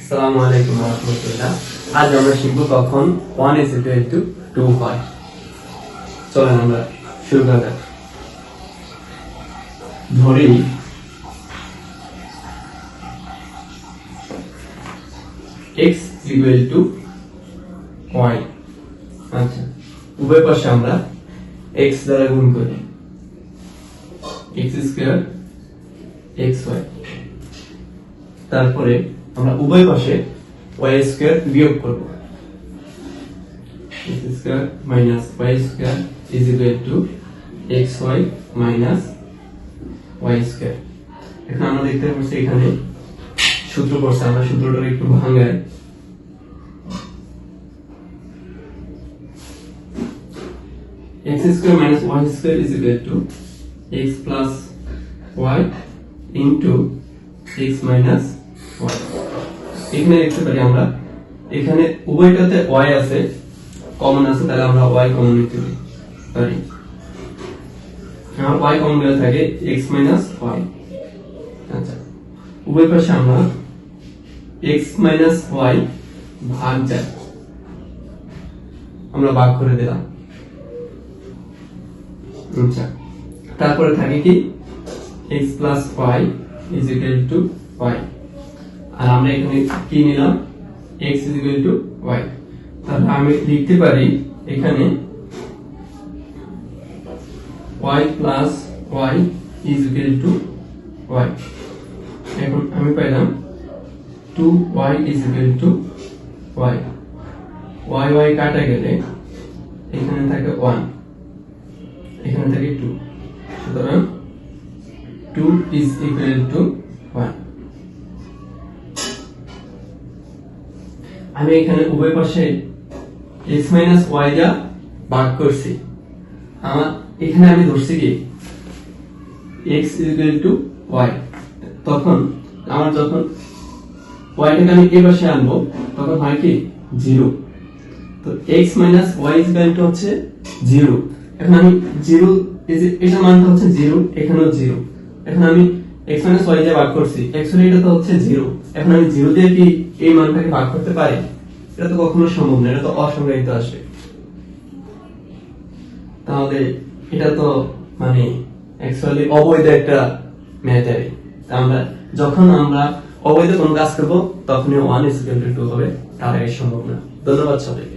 আসসালামু আলাইকুম ওয়া রাহমাতুল্লাহ। আজ আমরা শিখব কখন 1 is equal to 2 হয়। চলেন আমরা শুরু করা যাক। ধরি x equal to y। আচ্ছা, উভয় পাশে আমরা x দ্বারা গুণ করি, x স্কয়ার xy। তারপরে আমরা উভয় পাশে y স্কয়ার বিয়োগ করব, x square minus y square is equal to xy minus y square. এখন আমরা দেখতে পাচ্ছি এখানে সূত্র পড়ছে, আমরা সূত্রটা একটু ভাঙাই। x square minus y square is equal to x plus y into x minus y। এখানে লিখতে পারি আমরা, এখানে উভয়টাতে y আছে, কমন আছে, তাহলে আমরা y কমন নিতে পারি। আমার y কমন গেলে থাকে x মাইনাস y। আচ্ছা, উভয় পাশে আমরা x মাইনাস y ভাগ যায়, আমরা ভাগ করে দিলাম। আচ্ছা, তারপরে থাকে কি x plus y is equal to y। আর আমরা এখানে কি নিলাম, x is equal to y। তাহলে আমি লিখতে পারি এখানে y plus y is equal to y। এখন আমি পাইলাম 2y is equal to y। y কাটা গেলে এখানে থাকে 1, এখানে থাকে 2, সুতরাং 2 is equal to 1। আমি এখানে উভয় পাশে x মাইনাস y যা ভাগ করছি, আমার এখানে আমি ধরছি কি x is equal to y। তখন আমার যখন y টাকে আমি এই পাশে আনবো তখন হয় কি 0। তো x minus y is equal to হচ্ছে 0। এখন আমি 0 এটা মানটা হচ্ছে 0, এখানেও 0। এখন আমি x মাইনাস y দিয়ে ভাগ করছি, অ্যাকচুয়ালি এটা তো হচ্ছে 0। এখন আমি 0 দিয়ে কি এই মানটাকে ভাগ করতে পারি? এটা তো কখনো সম্ভব না, এটা তো অসংজ্ঞায়িত আসবে। তাহলে এটা তো মানে অ্যাকচুয়ালি অবৈধ একটা ম্যাটার। আমরা যখন আমরা অবৈধ কোনো কাজ করব তখনই 1 is equal to 2 হবে, তার আগে সম্ভব না। ধন্যবাদ সবাইকে।